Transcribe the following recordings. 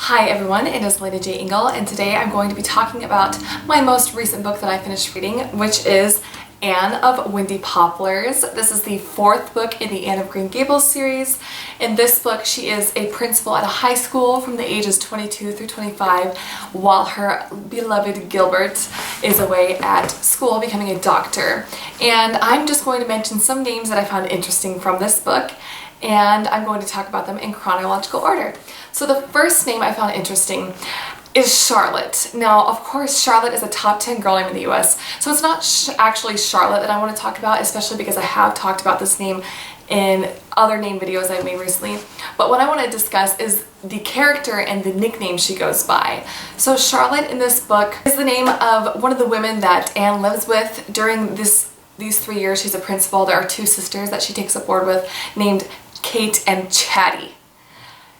Hi everyone, it is alenajingle, and today I'm going to be talking about my most recent book that I finished reading, which is Anne of Windy Poplars. This is the fourth book in the Anne of Green Gables series. In this book, she is a principal at a high school from the ages 22 through 25, while her beloved Gilbert is away at school becoming a doctor. And I'm just going to mention some names that I found interesting from this book, and I'm going to talk about them in chronological order. So the first name I found interesting is Charlotte. Now, of course, Charlotte is a top 10 girl name in the US, so it's not actually Charlotte that I want to talk about, especially because I have talked about this name in other name videos I've made recently. But what I want to discuss is the character and the nickname she goes by. So Charlotte in this book is the name of one of the women that Anne lives with during these 3 years she's a principal. There are two sisters that she takes aboard with named Kate and Chatty.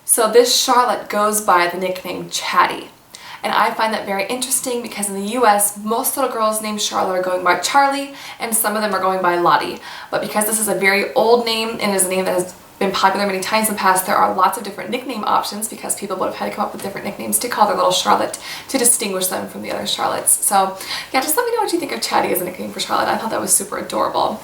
So this Charlotte goes by the nickname Chatty. And I find that very interesting because in the US, most little girls named Charlotte are going by Charlie, and some of them are going by Lottie. But because this is a very old name and is a name that has been popular many times in the past, there are lots of different nickname options because people would have had to come up with different nicknames to call their little Charlotte to distinguish them from the other Charlottes. So yeah, just let me know what you think of Chatty as a nickname for Charlotte. I thought that was super adorable.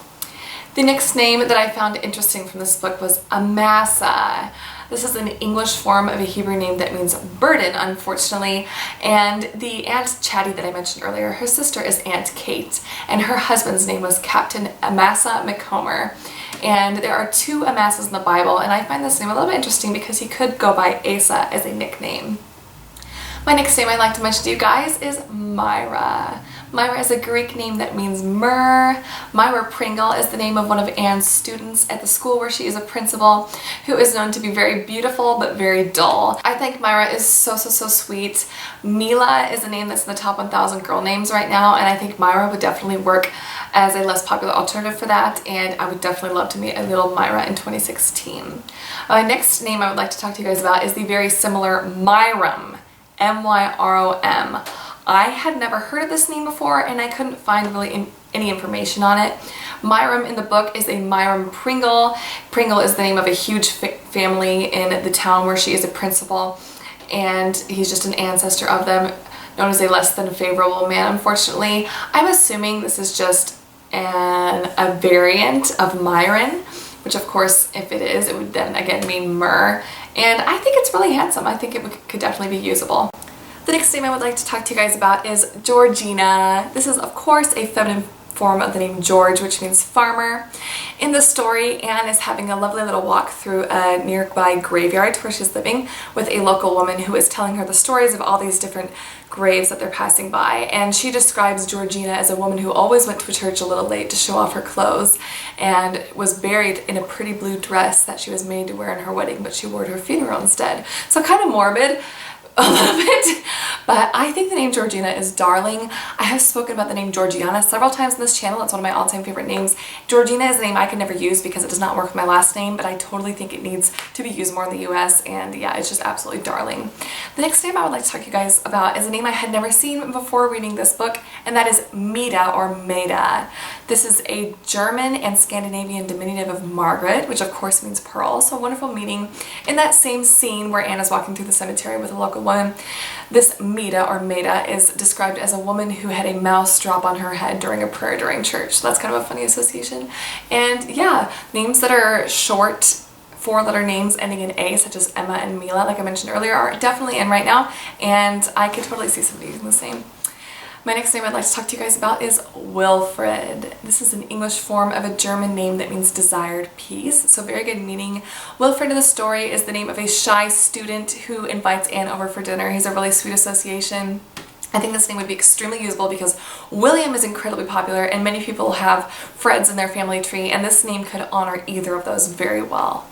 The next name that I found interesting from this book was Amasa. This is an English form of a Hebrew name that means burden, unfortunately. And the Aunt Chatty that I mentioned earlier, her sister is Aunt Kate, and her husband's name was Captain Amasa McComber. And there are two Amasas in the Bible, and I find this name a little bit interesting because he could go by Asa as a nickname. My next name I'd like to mention to you guys is Myra. Myra is a Greek name that means myrrh. Myra Pringle is the name of one of Anne's students at the school where she is a principal, who is known to be very beautiful but very dull. I think Myra is so sweet. Mila is a name that's in the top 1,000 girl names right now, and I think Myra would definitely work as a less popular alternative for that, and I would definitely love to meet a little Myra in 2016. Next name I would like to talk to you guys about is the very similar Myrom. M-Y-R-O-M. I had never heard of this name before, and I couldn't find really any information on it. Myrom in the book is a Myrom Pringle. Pringle is the name of a huge family in the town where she is a principal, and he's just an ancestor of them, known as a less than favorable man, unfortunately. I'm assuming this is just a variant of Myron, which of course, if it is, it would then again mean myrrh. And I think it's really handsome. I think it could definitely be usable. The next name I would like to talk to you guys about is Georgina. This is of course a feminine form of the name George, which means farmer. In the story, Anne is having a lovely little walk through a nearby graveyard where she's living with a local woman who is telling her the stories of all these different graves that they're passing by. And she describes Georgina as a woman who always went to church a little late to show off her clothes and was buried in a pretty blue dress that she was made to wear in her wedding, but she wore to her funeral instead. So kind of morbid a little bit, but I think the name Georgina is darling. I have spoken about the name Georgiana several times in this channel. It's one of my all-time favorite names. Georgina is a name I can never use because it does not work with my last name, but I totally think it needs to be used more in the US, and yeah, it's just absolutely darling. The next name I would like to talk to you guys about is a name I had never seen before reading this book, and that is Meeta or Meeta. This is a German and Scandinavian diminutive of Margaret, which of course means pearl, so a wonderful meeting. In that same scene where Anne is walking through the cemetery with a local woman, this Meeta or Meeta is described as a woman who had a mouse drop on her head during a prayer during church. So that's kind of a funny association. And yeah, names that are short, four-letter names ending in A, such as Emma and Mila, like I mentioned earlier, are definitely in right now, and I could totally see somebody using the same. My next name I'd like to talk to you guys about is Wilfred. This is an English form of a German name that means desired peace, so very good meaning. Wilfred in the story is the name of a shy student who invites Anne over for dinner. He's a really sweet association. I think this name would be extremely usable because William is incredibly popular and many people have Freds in their family tree, and this name could honor either of those very well.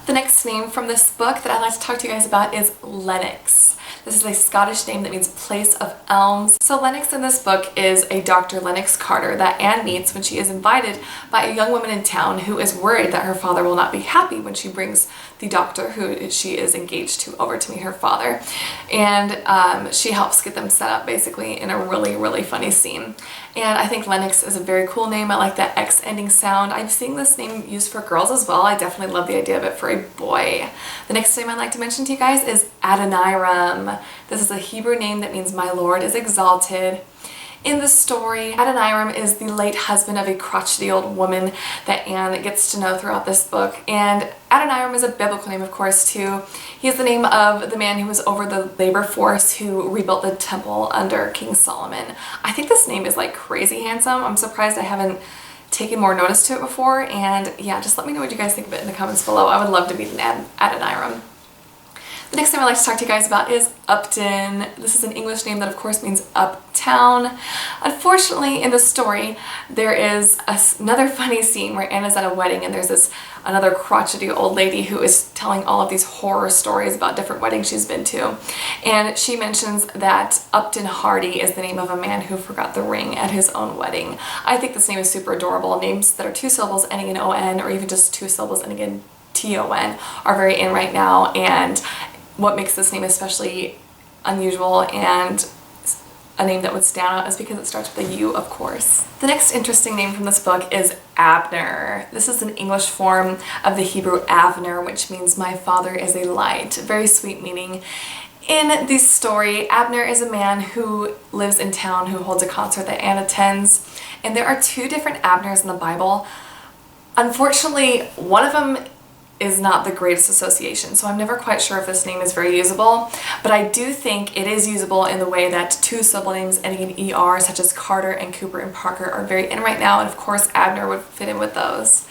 The next name from this book that I'd like to talk to you guys about is Lennox. This is a Scottish name that means place of elms. So Lennox in this book is a Dr. Lennox Carter that Anne meets when she is invited by a young woman in town who is worried that her father will not be happy when she brings the doctor who she is engaged to over to meet her father. And she helps get them set up basically in a really funny scene. And I think Lennox is a very cool name. I like that X ending sound. I'm seeing this name used for girls as well. I definitely love the idea of it for a boy. The next name I'd like to mention to you guys is Adoniram. This is a Hebrew name that means my Lord is exalted. In the story, Adoniram is the late husband of a crotchety old woman that Anne gets to know throughout this book. And Adoniram is a biblical name, of course, too. He is the name of the man who was over the labor force who rebuilt the temple under King Solomon. I think this name is like crazy handsome. I'm surprised I haven't taken more notice to it before. And yeah, just let me know what you guys think of it in the comments below. I would love to meet an Adoniram. The next name I'd like to talk to you guys about is Upton. This is an English name that of course means uptown. Unfortunately, in the story, there is another funny scene where Anna's at a wedding and there's another crotchety old lady who is telling all of these horror stories about different weddings she's been to. And she mentions that Upton Hardy is the name of a man who forgot the ring at his own wedding. I think this name is super adorable. Names that are 2 syllables ending in O-N or even just 2 syllables ending in T-O-N are very in right now, and what makes this name especially unusual and a name that would stand out is because it starts with a U, of course. The next interesting name from this book is Abner. This is an English form of the Hebrew Avner, which means my father is a light. Very sweet meaning. In this story, Abner is a man who lives in town who holds a concert that Anne attends, and there are 2 different Abners in the Bible. Unfortunately, one of them is not the greatest association, so I'm never quite sure if this name is very usable, but I do think it is usable in the way that 2 syllable names ending in ER, such as Carter and Cooper and Parker, are very in right now, and of course Abner would fit in with those.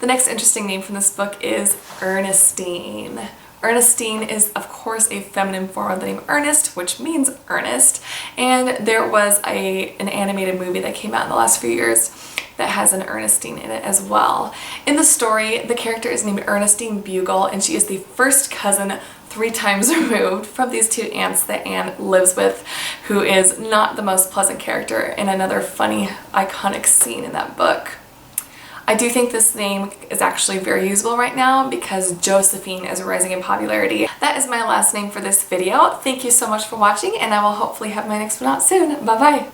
The next interesting name from this book is Ernestine. Ernestine is of course a feminine form of the name Ernest, which means earnest, and there was an animated movie that came out in the last few years that has an Ernestine in it as well. In the story, the character is named Ernestine Bugle, and she is the first cousin 3 times removed from these 2 aunts that Anne lives with, who is not the most pleasant character in another funny, iconic scene in that book. I do think this name is actually very usable right now because Josephine is rising in popularity. That is my last name for this video. Thank you so much for watching, and I will hopefully have my next one out soon. Bye bye!